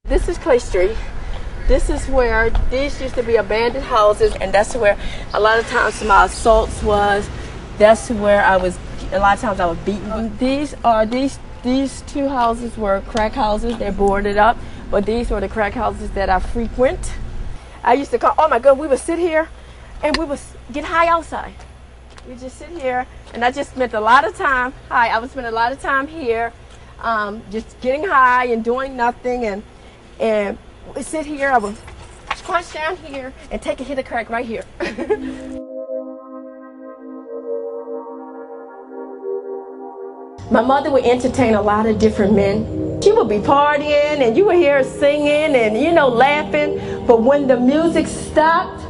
This is Clay Street. This is where these used to be abandoned houses, and that's where a lot of times my assaults was. That's where a lot of times I was beaten. These two houses were crack houses. They're boarded up, but these were the crack houses that I frequent. I used to call, oh my God, we would sit here and we would get high outside. We just sit here, and I just spent a lot of time, I would spend a lot of time here, just getting high and doing nothing, and we sit here, I would crunch down here and take a hit of crack right here. My mother would entertain a lot of different men. She would be partying and you would hear her singing and, laughing. But when the music stopped,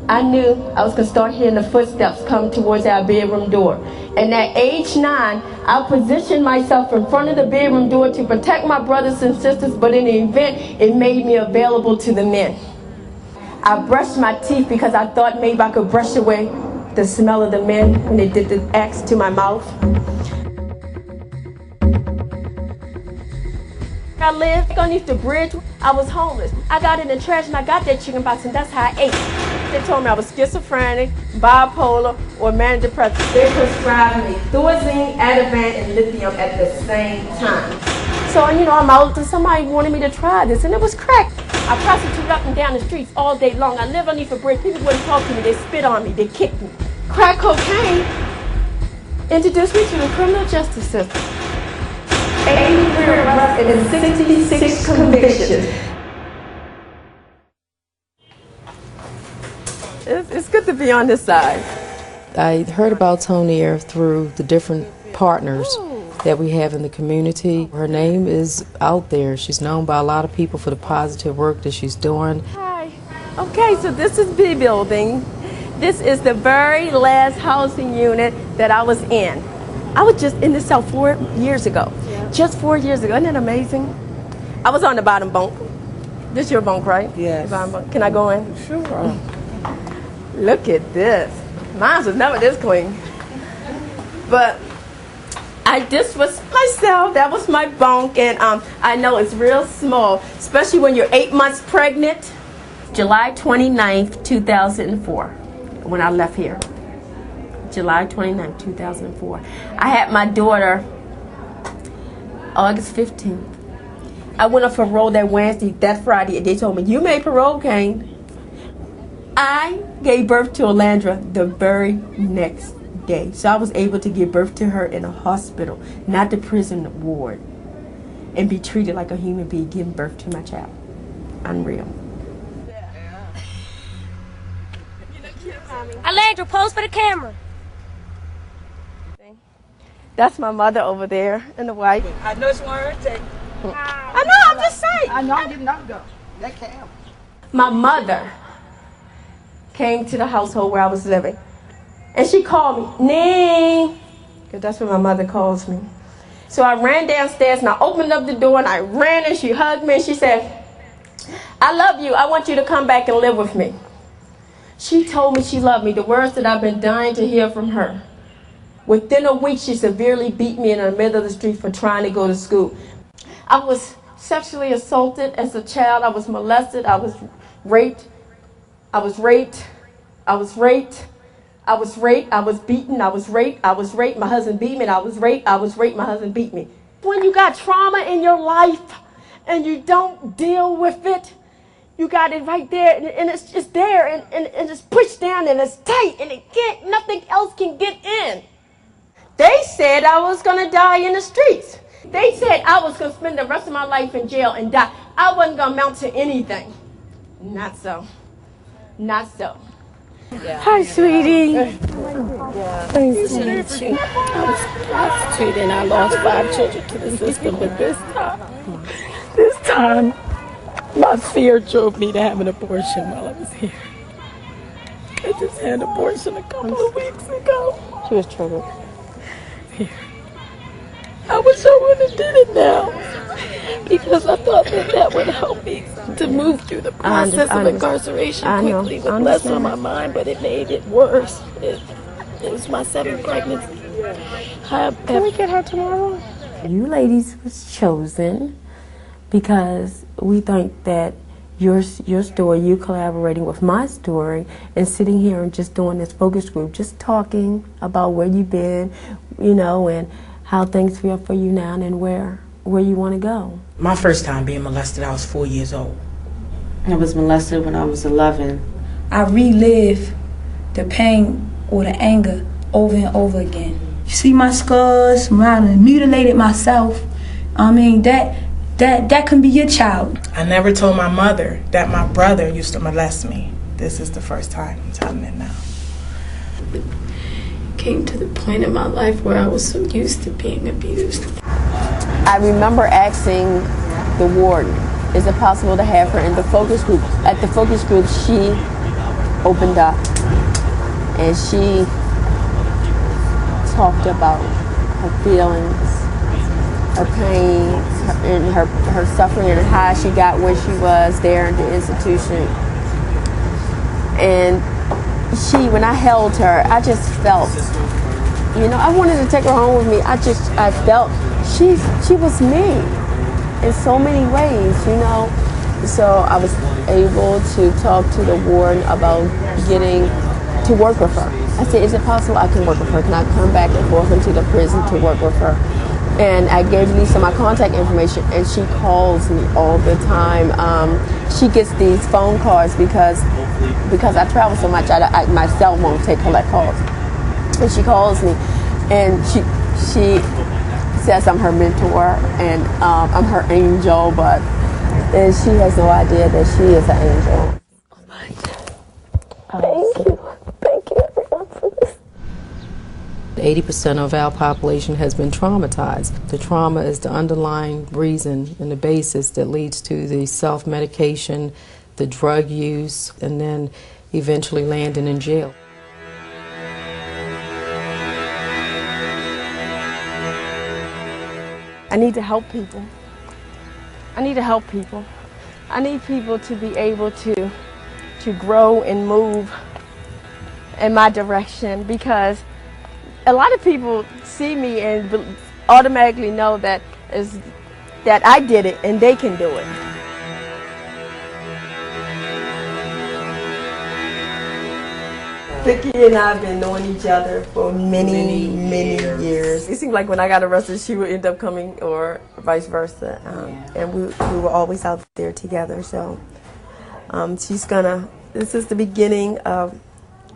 I knew I was going to start hearing the footsteps come towards our bedroom door. And at age 9, I positioned myself in front of the bedroom door to protect my brothers and sisters, but in the event, it made me available to the men. I brushed my teeth because I thought maybe I could brush away the smell of the men when they did the axe to my mouth. I lived underneath the bridge. I was homeless. I got in the trash and I got that chicken box, and that's how I ate. They told me I was schizophrenic, bipolar, or manic depressive. They prescribed me Thorazine, Ativan, and lithium at the same time. So, I'm out, and somebody wanted me to try this, and it was crack. I prostituted up and down the streets all day long. I lived underneath a bridge. People wouldn't talk to me. They spit on me. They kicked me. Crack cocaine introduced me to the criminal justice system. 83 arrested and 66 convictions. It's good to be on this side. I heard about Tonier through the different partners that we have in the community. Her name is out there. She's known by a lot of people for the positive work that she's doing. Hi. Okay, so this is B Building. This is the very last housing unit that I was in. I was just in this cell 4 years ago. Yeah. Just 4 years ago. Isn't that amazing? I was on the bottom bunk. This is your bunk, right? Yes. Can I go in? Sure. Look at this. Mine was never this clean. But this was myself. That was my bunk. And I know it's real small, especially when you're 8 months pregnant. July 29th, 2004, when I left here. July 29th, 2004. I had my daughter August 15th. I went up for parole that Friday, and they told me, you made parole, Kane. I gave birth to Alandra the very next day. So I was able to give birth to her in a hospital, not the prison ward, and be treated like a human being, giving birth to my child. Unreal. Alandra, pose for the camera. That's my mother over there in the white. I know it's one of her take. I know, I'm just saying. I know, I did not go. That cam. My mother came to the household where I was living. And she called me, Ning, because that's what my mother calls me. So I ran downstairs and I opened up the door and I ran and she hugged me and she said, I love you. I want you to come back and live with me. She told me she loved me, the words that I've been dying to hear from her. Within a week, she severely beat me in the middle of the street for trying to go to school. I was sexually assaulted as a child. I was molested. I was raped. I was raped. I was raped. I was raped. I was beaten. I was raped. I was raped. My husband beat me. And I was raped. I was raped. My husband beat me. When you got trauma in your life and you don't deal with it, you got it right there, and it's just there, and it's pushed down, and it's tight, and nothing else can get in. They said I was going to die in the streets. They said I was going to spend the rest of my life in jail and die. I wasn't going to amount to anything. Not so. Not so. Yeah. Hi, sweetie. Nice to meet you. I was prostituted and I lost 5 children to the system, but this time, my fear drove me to have an abortion while I was here. I just had an abortion a couple of weeks ago. She was triggered. I wish I would have did it now because I thought that would help me to move through the process of incarceration quickly with less on my mind, but it made it worse. It was my 7th pregnancy. Can we get her tomorrow? You ladies was chosen because we think that your story, you collaborating with my story, and sitting here and just doing this focus group, just talking about where you've been, you know, and how things feel for you now and where you want to go. My first time being molested, I was 4 years old. I was molested when I was 11. I relive the pain or the anger over and over again. You see my scars, I mutilated myself. I mean, that can be your child. I never told my mother that my brother used to molest me. This is the first time I'm telling it now. Came to the point in my life where I was so used to being abused. I remember asking the warden, is it possible to have her in the focus group? At the focus group, she opened up and she talked about her feelings, her pain, and her suffering, and how she got where she was there in the institution. And when I held her, I just felt, you know, I wanted to take her home with me. I felt she was me in so many ways, you know. So I was able to talk to the warden about getting to work with her. I said, is it possible I can work with her? Can I come back and forth into the prison to work with her? And I gave Lisa my contact information, and she calls me all the time. She gets these phone calls because I travel so much, my cell won't take collect calls. And she calls me, and she says I'm her mentor, and I'm her angel, and she has no idea that she is an angel. Thank you everyone for this. 80% of our population has been traumatized. The trauma is the underlying reason and the basis that leads to the self-medication, the drug use, and then eventually landing in jail. I need to help people. I need to help people. I need people to be able to grow and move in my direction, because a lot of people see me and automatically know that I did it and they can do it. Vicki and I have been knowing each other for many years. It seemed like when I got arrested, she would end up coming, or vice versa. And we were always out there together. So this is the beginning of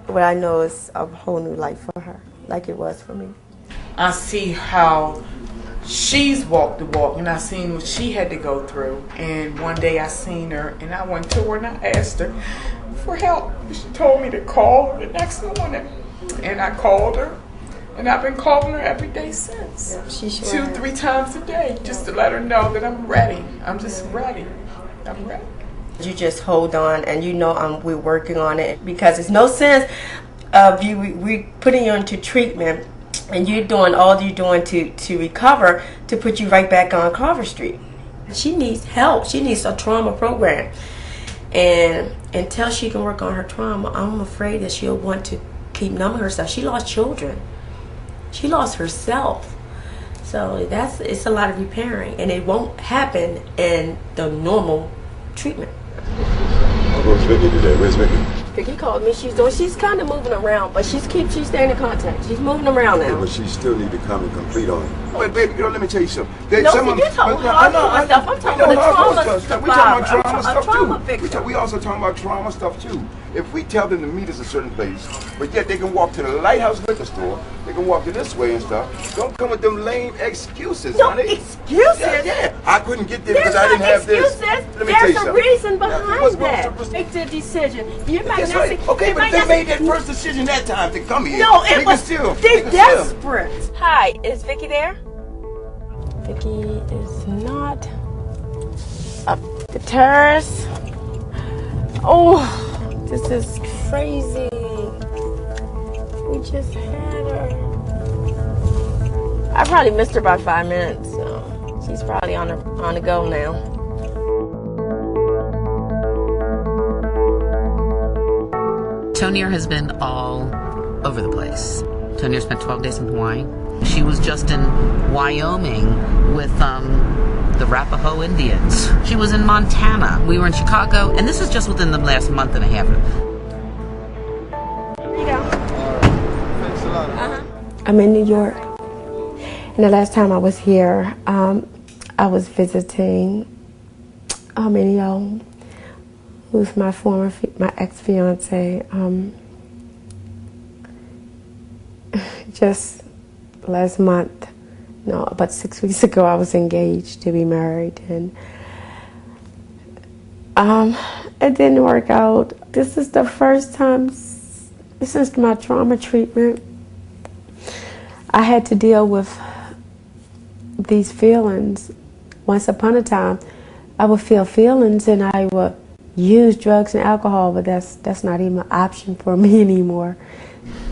what I know is a whole new life for her, like it was for me. I see how she's walked the walk, and I seen what she had to go through. And one day I seen her, and I went to her and I asked her for help. She told me to call her the next morning, and I called her, and I've been calling her every day since. She sure 2-3 times a day, just to let her know that I'm ready. I'm just ready. I'm ready. You just hold on, and you know we're working on it, because it's no sense of we putting you into treatment and you're doing all you're doing to recover, to put you right back on Carver Street. She needs help. She needs a trauma program. And until she can work on her trauma, I'm afraid that she'll want to keep numbing herself. She lost children. She lost herself. So it's a lot of repairing, and it won't happen in the normal treatment. Where's Vicki today? Where's Vicki? Vicki called me. She's kind of moving around, but she's staying in contact. She's moving around now. Yeah, but she still need to come and complete on it. Wait, baby girl, let me tell you something. You're talking about stuff. I'm talking about trauma. We talking about trauma stuff trauma too. victim. We also talking about trauma stuff too. If we tell them to meet us a certain place, but yet they can walk to the Lighthouse liquor store, they can walk to this way and stuff. Don't come with them lame excuses, No honey. excuses. Yeah. I couldn't get there because I didn't have this. There's a reason behind that. Make the decision. You might not right. Okay, but they made that first decision that time to come here. No, it was they're desperate. Still. Hi, is Vicki there? Vicki is not up the terrace. Oh, this is crazy. We just had her. I probably missed her by 5 minutes, so she's probably on the go now. Tonier has been all over the place. Tonier spent 12 days in Hawaii. She was just in Wyoming with the Arapaho Indians. She was in Montana. We were in Chicago, and this is just within the last month and a half. Here you go. I'm in New York, and the last time I was here, I was visiting Minio, who's my ex-fiance. Just last month, no, about 6 weeks ago, I was engaged to be married, and it didn't work out. This is the first time since my trauma treatment I had to deal with these feelings. Once upon a time, I would feel feelings and I would use drugs and alcohol, but that's not even an option for me anymore.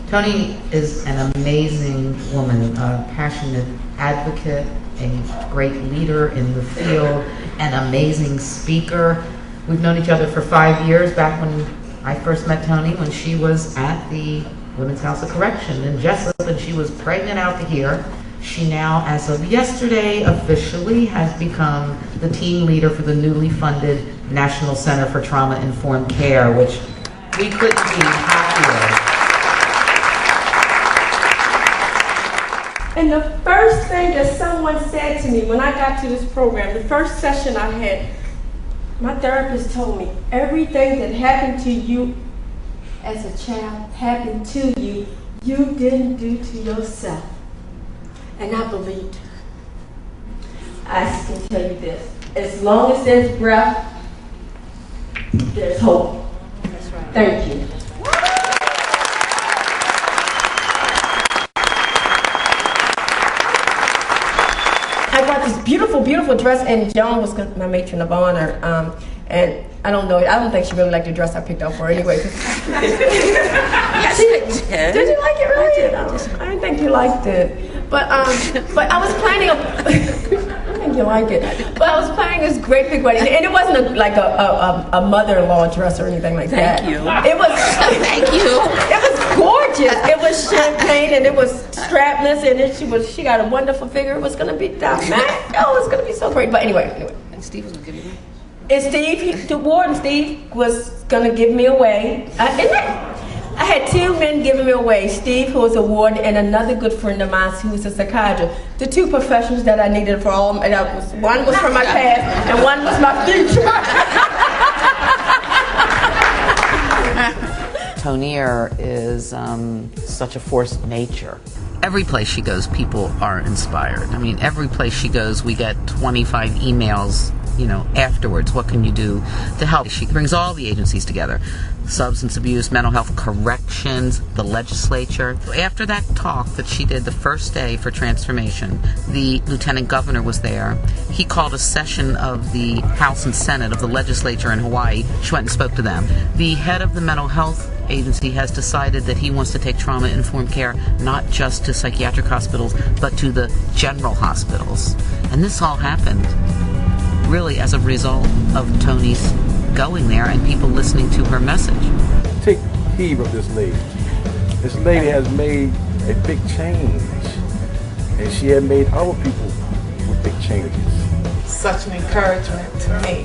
Toni is an amazing woman, a passionate advocate, a great leader in the field, an amazing speaker. We've known each other for 5 years, back when I first met Toni, when she was at the Women's House of Correction in Jessup, and she was pregnant out to here. She now, as of yesterday, officially has become the team leader for the newly funded National Center for Trauma-Informed Care, which we couldn't be happier. And the first thing that someone said to me when I got to this program, the first session I had, my therapist told me, everything that happened to you as a child happened to you, you didn't do to yourself. And I believed her. I can tell you this, as long as there's breath, there's hope. That's right. Thank you. I got this beautiful, beautiful dress, and Joan was my matron of honor, and I don't think she really liked the dress I picked out for her anyway. Yes, I did. Did you like it, really? No, I didn't think you liked it. But I was planning I think you like it. But I was planning this great big wedding, and it wasn't like a mother-in-law dress or anything like that. Thank you. It was Thank you. It was gorgeous. It was champagne, and it was strapless, and she got a wonderful figure. It was gonna be it was gonna be so great. But anyway. And Steve was gonna give you that. And the warden Steve was gonna give me away. I had two men giving me away, Steve, who was a warden, and another good friend of mine who was a psychiatrist. The two professions that I needed for all, and one was from my past, and one was my future. Tonier is such a force of nature. Every place she goes, people are inspired. I mean, every place she goes, we get 25 emails, afterwards. What can you do to help? She brings all the agencies together. Substance abuse, mental health, corrections, the legislature. After that talk that she did the first day for transformation, the lieutenant governor was there. He called a session of the House and Senate of the legislature in Hawaii. She went and spoke to them. The head of the mental health agency has decided that he wants to take trauma-informed care not just to psychiatric hospitals, but to the general hospitals. And this all happened really as a result of Toni's going there and people listening to her message. Take heed of this lady. This lady has made a big change, and she had made other people with big changes. Such an encouragement to me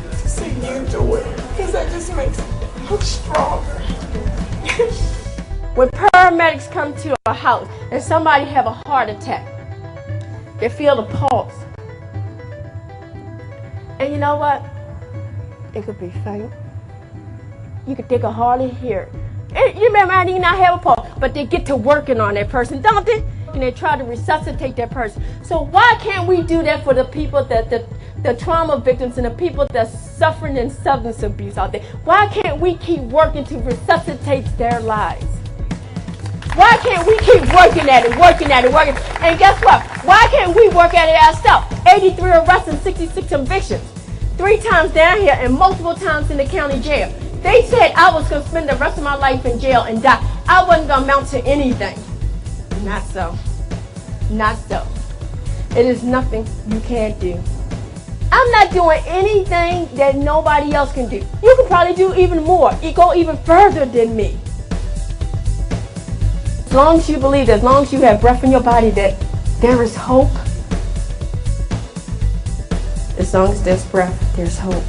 to see you do it, because that just makes me look stronger. When paramedics come to a house and somebody have a heart attack, they feel the pulse. And you know what? It could be faint. They could hardly hear it. You might not have a pulse, but they get to working on that person, don't they? And they try to resuscitate that person. So why can't we do that for the people the trauma victims and the people that's suffering in substance abuse out there? Why can't we keep working to resuscitate their lives? Why can't we keep working at it? And guess what? Why can't we work at it ourselves? 83 arrests and 66 convictions. 3 times down here and multiple times in the county jail. They said I was going to spend the rest of my life in jail and die. I wasn't going to amount to anything. Not so. Not so. It is nothing you can't do. I'm not doing anything that nobody else can do. You can probably do even more. You go even further than me. As long as you believe, as long as you have breath in your body, that there is hope. As long as there's breath, there's hope.